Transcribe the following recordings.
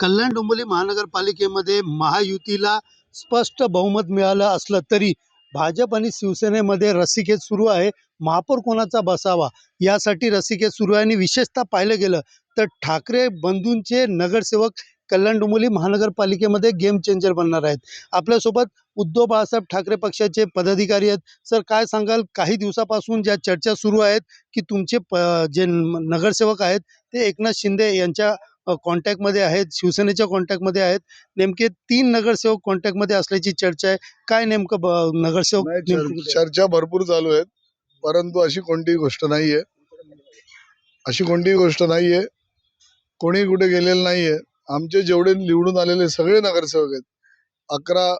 कल्याण डोंबिवली महानगरपालिकेमध्ये महायुतीला स्पष्ट बहुमत मिळालं असलं तरी भाजप आणि शिवसेनेमध्ये रस्सीखेच सुरू आहे. महापौर कोणाचा बसावा यासाठी रस्सीखेच सुरू आहे आणि विशेषतः पाहिलं गेलं तर ठाकरे बंधूंचे नगरसेवक कल्याण डोंबिवली महानगरपालिकेमध्ये गेम चेंजर बनणार आहेत. आपल्यासोबत उद्धव बाळासाहेब ठाकरे पक्षाचे पदाधिकारी आहेत. सर, काय सांगाल, काही दिवसापासून ज्या चर्चा सुरू आहेत की तुमचे जे नगरसेवक आहेत ते एकनाथ शिंदे यांच्या कॉन्टॅक्टमध्ये आहेत, शिवसेनेच्या कॉन्टॅक्टमध्ये आहेत. नेमके 3 नगरसेवक कॉन्टॅक्टमध्ये असल्याची चर्चा आहे. काय नेमकं नगरसेवक नाही, नेमकं चर्चा भरपूर चालू आहेत, परंतु अशी कोणतीही गोष्ट नाहीये. कोणी कुठे गेलेलं नाहीये. आमचे जेवढे निवडून आलेले सगळे नगरसेवक आहेत, 11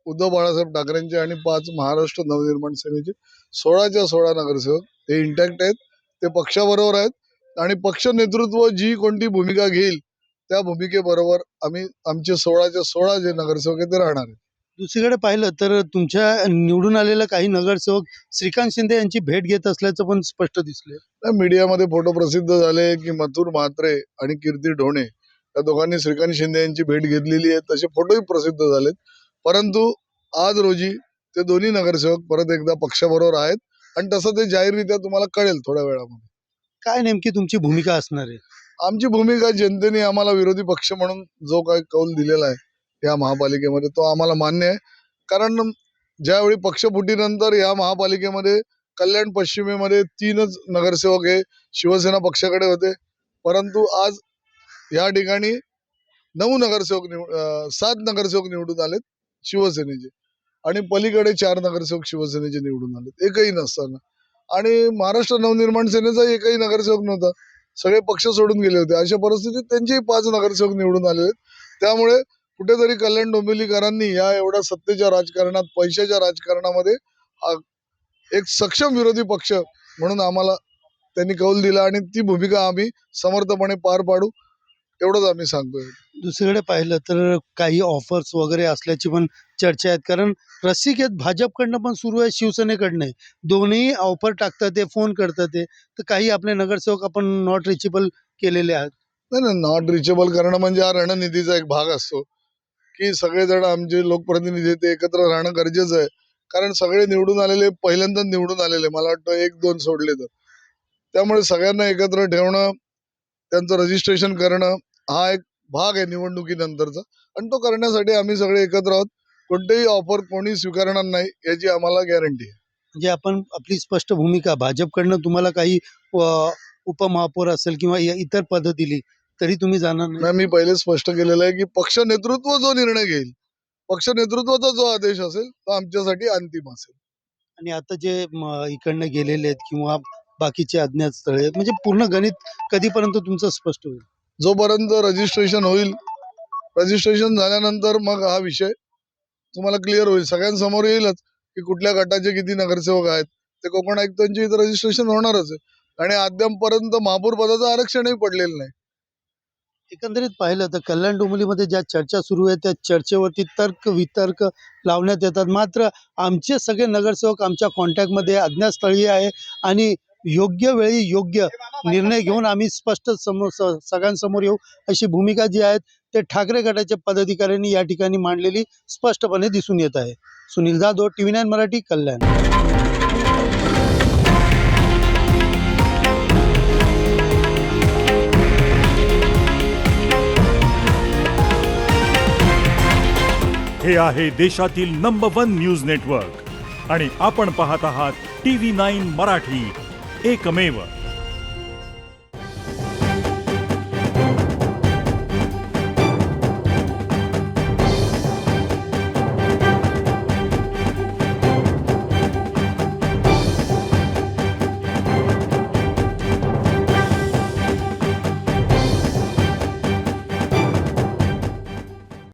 उद्धव बाळासाहेब ठाकरेंचे आणि 5 महाराष्ट्र नवनिर्माण सेनेचे, 16च्या 16 नगरसेवक हे इंटॅक्ट आहेत. ते पक्षाबरोबर आहेत आणि पक्ष नेतृत्व जी कोणती भूमिका घेईल त्या भूमिकेबरोबर आम्ही आमचे 16च्या 16 जे नगरसेवक आहेत ते राहणार आहेत. दुसरीकडे पाहिलं तर तुमच्या निवडून आलेल्या काही नगरसेवक श्रीकांत शिंदे यांची भेट घेत असल्याचं पण स्पष्ट दिसलंय. मीडियामध्ये फोटो प्रसिद्ध झाले की मथुर म्हात्रे आणि कीर्ती ढोणे या दोघांनी श्रीकांत शिंदे यांची भेट घेतलेली आहे. तसे फोटोही प्रसिद्ध झालेत. परंतु आज रोजी ते दोन्ही नगरसेवक परत एकदा पक्षाबरोबर आहेत आणि तसं ते जाहीररित्या तुम्हाला कळेल थोड्या वेळामध्ये. काय नेमकी तुमची भूमिका असणार आहे? आमची भूमिका, जनतेने आम्हाला विरोधी पक्ष म्हणून जो काही कौल दिलेला आहे या महापालिकेमध्ये तो आम्हाला मान्य आहे. कारण ज्यावेळी पक्षफुटीनंतर या महापालिकेमध्ये कल्याण पश्चिमेमध्ये 3च नगरसेवक हे शिवसेना पक्षाकडे होते, परंतु आज या ठिकाणी 7 नगरसेवक निवडून आलेत शिवसेनेचे आणि पलीकडे 4 नगरसेवक शिवसेनेचे निवडून आलेत एकही नसताना. आणि महाराष्ट्र नवनिर्माण सेनेचा एकही नगरसेवक नव्हता, सगळे पक्ष सोडून गेले होते. अशा परिस्थितीत त्यांचेही 5 नगरसेवक निवडून आलेले आहेत. त्यामुळे कुठेतरी कल्याण डोंबिवलीकरांनी या एवढ्या सत्तेच्या राजकारणात, पैशाच्या राजकारणामध्ये एक सक्षम विरोधी पक्ष म्हणून आम्हाला त्यांनी कौल दिला आणि ती भूमिका आम्ही समर्थपणे पार पाडू एवढंच आम्ही सांगतोय. दुसरीकडे पाहिलं तर काही ऑफर्स वगैरे असल्याची पण चर्चा आहेत. कारण रस्सीखेच भाजपकडनं पण सुरू आहे, शिवसेनेकडनं आहे. दोन्ही ऑफर टाकतात, ते फोन करतात. ते तर काही आपले नगरसेवक आपण नॉट रिचेबल केलेले आहेत. नाही, नॉट रिचेबल करणं म्हणजे हा रणनीतीचा एक भाग असतो की सगळेजण आमचे लोकप्रतिनिधी ते एकत्र राहणं गरजेचं आहे. कारण सगळे निवडून आलेले, पहिल्यांदाच निवडून आलेले, मला वाटतं 1-2 सोडले तर. त्यामुळे सगळ्यांना एकत्र ठेवणं, त्यांचं रजिस्ट्रेशन करणं हा एक भाग आहे निवडणुकीनंतरचा आणि तो करण्यासाठी आम्ही सगळे एकत्र आहोत. कोणतेही ऑफर कोणी स्वीकारणार नाही याची आम्हाला गॅरंटी आहे. म्हणजे आपण आपली स्पष्ट भूमिका, भाजपकडनं तुम्हाला काही उपमहापौर असेल किंवा इतर पद दिली तरी तुम्ही जाणार नाही? मी पहिले स्पष्ट केलेलं आहे की पक्ष नेतृत्व जो निर्णय घेईल, पक्ष नेतृत्वाचा जो आदेश असेल तो आमच्यासाठी अंतिम असेल. आणि आता जे इकडनं गेलेले आहेत किंवा बाकीचे अज्ञात स्थळे आहेत, म्हणजे पूर्ण गणित कधीपर्यंत तुमचं स्पष्ट होईल? जोपर्यंत रजिस्ट्रेशन होईल, रजिस्ट्रेशन झाल्यानंतर मग हा विषय तुम्हाला क्लिअर होईल, सगळ्यांसमोर येईलच की कुठल्या गटाचे किती नगरसेवक आहेत. ते कोकण आयुक्तांची इथं रजिस्ट्रेशन होणारच आहे आणि अद्यापपर्यंत महापौर पदाचं आरक्षणही पडलेलं नाही. एकंदरीत पाहिलं तर कल्याण डोंबिवलीमध्ये ज्या चर्चा सुरू आहे त्या चर्चेवरती तर्क वितर्क लावण्यात येतात. मात्र आमचे सगळे नगरसेवक आमच्या कॉन्टॅक्टमध्ये अज्ञात स्थळी आहे आणि योग्य वेळी योग्य निर्णय घेऊन आम्ही स्पष्ट सगळ्यांसमोर येऊ अशी भूमिका जी आहे ते ठाकरे गटाच्या पदाधिकाऱ्यांनी या ठिकाणी मांडलेली स्पष्टपणे दिसून येत आहे. सुनील जाधव, TV9 मराठी, कल्याण. हे आहे देशातील नंबर 1 न्यूज नेटवर्क आणि आपण पाहत आहात TV9 मराठी, एकमेव.